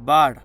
बाढ़।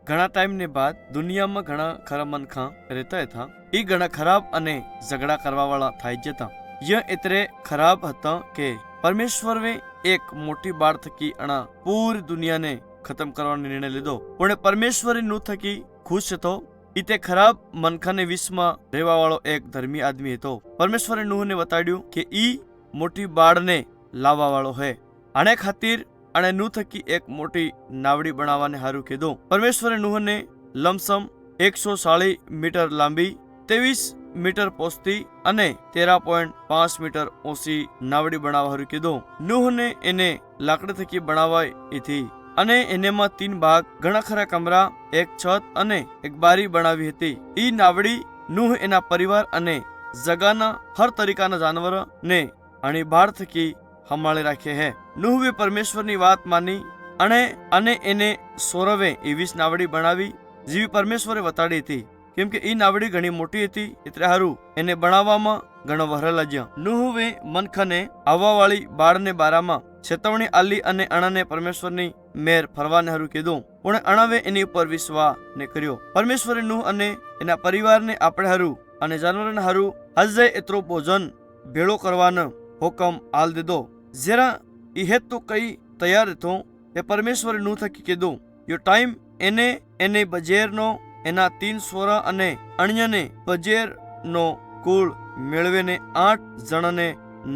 घना टाइम ने बाद दुनिया में घना खरा मनखा रहता था। ई घना खराब अने झगड़ा करवा वाला थाई जता। यह इतने खराब हता के परमेश्वर वे एक मोटी बाढ़ थकी अणा पूरी दुनिया ने खत्म करवानो निर्णय लीधो। पण परमेश्वर नु थकी खुश હતો। इते खराब मनखाने विश्वમાં રહેવા વાળો એક ધર્મી આદમી હતો। પરમેશ્વરે નૂહને બતાડ્યું કે ઈ મોટી બાળને લાવવા વાળો હે। આને ખાतिर અને નૂહ થકી એક મોટી નાવડી બનાવવાને હારું કીધું। પરમેશ્વરે નૂહને લમસમ 140 મીટર લાંબી, 23 મીટર પોસ્તી અને 13.5 મીટર ઊંચી નાવડી બનાવવા હારું કીધું। નૂહને એને લાકડી થકી બનાવાઈ હતી અને એનેમાં 3 ભાગ, ઘણા ખરા કમરા, એક છત અને એક બારી બનાવી હતી। ઈ નાવડી નૂહ એના પરિવાર અને જગાના હર તરીકાના જાનવરને આની બાળ થકી સંભાળી રાખે હે। નૂહે પરમેશ્વરની વાત માની અને એને સોરવે એવી નાવડી બનાવી જેવી પરમેશ્વરે બતાડી હતી। કેમ કે ઈ નાવડી ઘણી મોટી હતી એટલે હારું એને બનાવવામાં ઘણો વરહ લાગ્યો। નૂહે મનખાને આવવાવાળી બાળને બારામાં ચેતવણી આલી અને અણાને પરમેશ્વરની મેર ફરવાને હારું કીધું। પણ અણાવે એની ઉપર વિશ્વાસ ને કર્યો। પરમેશ્વરે નૂહ અને એના પરિવારને આપણે હારું અને જાનવરોને હારું હજે એતરો ભોજન ભેળો કરવાનો હુકમ આલ દીધો। जरा यह तो कई तैयार थो ये परमेश्वर नू थकी कीधु। यो टाइम एने बजेर नो एना 3 सोरा अने अन्य ने बजेर नो कुल मेळवे ने 8 जण ने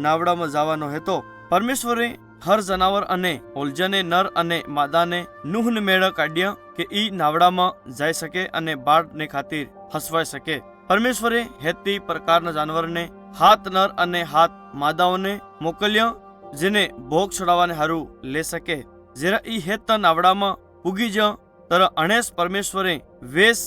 नावड़ा में जावानो हेतो। परमेश्वरे हर जनावर अने ओलजने नर अने मादा ने नूह ने मेळ काढ्या के ई नावड़ा में जाई सके अने बाढ़ ने खातिर हसवाई सके। परमेश्वरे हेती प्रकार न जानवर ने हाथ नर अने हाथ मादाओं ने मोकल्या जेने भोग चढ़ावाने हारू ले सके। जरा ई हेता नावड़ा में उगी जा तर अणेस परमेश्वरे वेस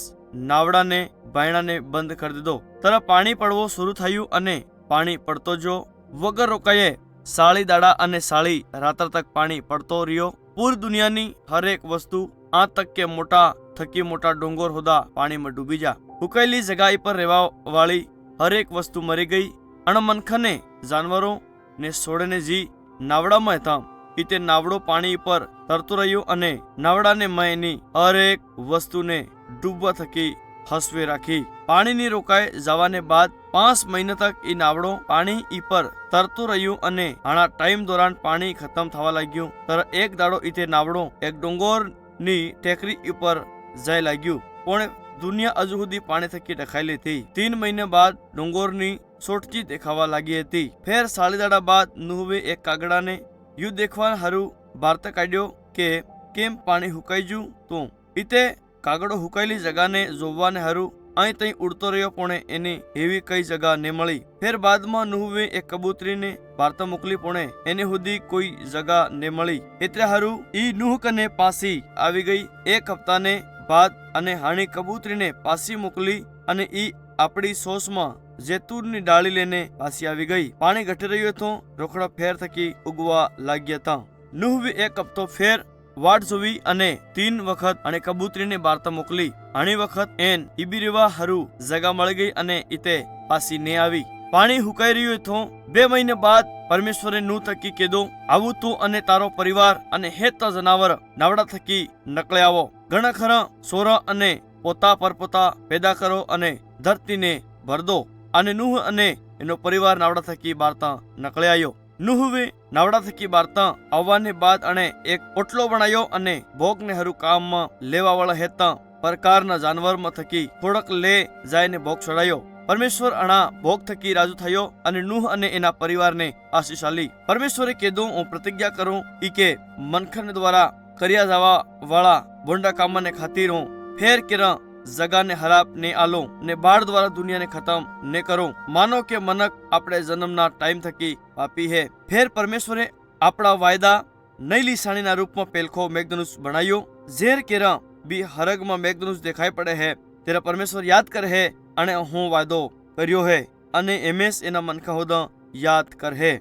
नावड़ा ने बायणा ने बंद कर दीधो। तर पानी पड़वो शुरू थयुं अने पानी पड़तो जो वगर रोकाये 40 दाड़ा अने 40 रात्र तक पानी पड़तो रह्यो। पूरी दुनियानी हर एक वस्तु आ तक के मोटा थकी मोटा डोंगर होदा पानी में डूबी जा। हुकायेली जगह पर रहवा वाली हर एक वस्तु मरी गई। अण मनखने जानवरों ने सोड़ने जी नावड़ा में था इते नावड़ो पानी पर तरतो रह्यो अने नावड़ा ने मैं हर एक वस्तु ने डूबवा थकी हसवे राखी। पानी नी रोकाए जवाने बाद 5 महीना तक ई नावड़ो पानी ई पर तरतो रह्यो अने आना टाइम दौरान पानी खत्म थवा लाग्यो। तर एक दाड़ो इते नावड़ो एक डोंगर नी टेकरी पर जाय लाग्यो। पण दुनिया हजू सुधी पानी थकी ढकायेली थी। 3 महीना बाद डोंगरनी सोटची देखावा लागी थी। फेर 40 दाड़ा बाद नूहे एक कागड़ा ने यू देखवा हारू वार्ता काढ्यो के केम पानी हुकाईजू तो इते कागड़ो हुकायेली जगह ने जोवाने हारू अहीं तहीं उड़तो रह्यो पण एनी एवी कई जगह ने मळी। फेर बाद में नूहे एक कबूतरी ने वार्ता मोकली पण एने हुदी कोई जगह ने मळी। एटले हारू ई नूह कने पासी आवी गई। 1 हफ्ता ने बाद अने हाणी कबूतरी ने पासी मोकली अने ई आपड़ी सोस में जैतून नी डाली लेने पासी आवी गई। पानी घटी रह्यो तो रोकड़ा फेर थकी उगवा लाग्या था। नूह भी 1 हफ्तो फेर वाट जोवी अने 3 वखत अने कबूतरी ने वार्ता मोकली। आनी वखत एन इबीरेवा हारू जगह मळी गई अने इते पासी ने आवी। पानी हुकाई रह्यो तो 2 महीने बाद परमेश्वरे नूह थकी कीधो आवू तू अने तारो परिवार अने हेता जनावर नावड़ा थकी नकळे आवो। घणा खरा सोरा अने पोता परपोता पैदा करो अने धरती ने भर दो। अने नूह अने एनो परिवार नावड़ा थकी बारता नकळे आयो। नूहे नावड़ा थकी बारता आववाने बाद अने एक ओटलो बनायो अने भोग ने हरु काम में लेवा वाला हेता प्रकारना जानवर में थकी थोड़क ले जायने भोग चढ़ायो। परमेश्वर अणा भोग थकी राजू थयो अने नूह अने एना परिवार ने आशीष आली। परमेश्वरे कीधुं हूँ प्रतिज्ञा करूं ई के मनखन द्वारा कर्या जावा वाला बोंडा काम ने खातिर हूँ फेर केरा जगह ने हराप ने आलो ने बाढ़ द्वारा दुनिया ने खत्म ने करो। मानो के मनक आपणे जन्मना टाइम थकी पापी है। फिर परमेश्वरे आपड़ा वायदा नई लिसाणी ना रूप में पेलखो मेघधनुष बनायो। जेर केरा भी हरग में मेघधनुष देखाई पड़े है तेरा परमेश्वर याद करे है अने हूँ वायदो कर्यो है अने एमेस एना मनखा होदा याद कर है।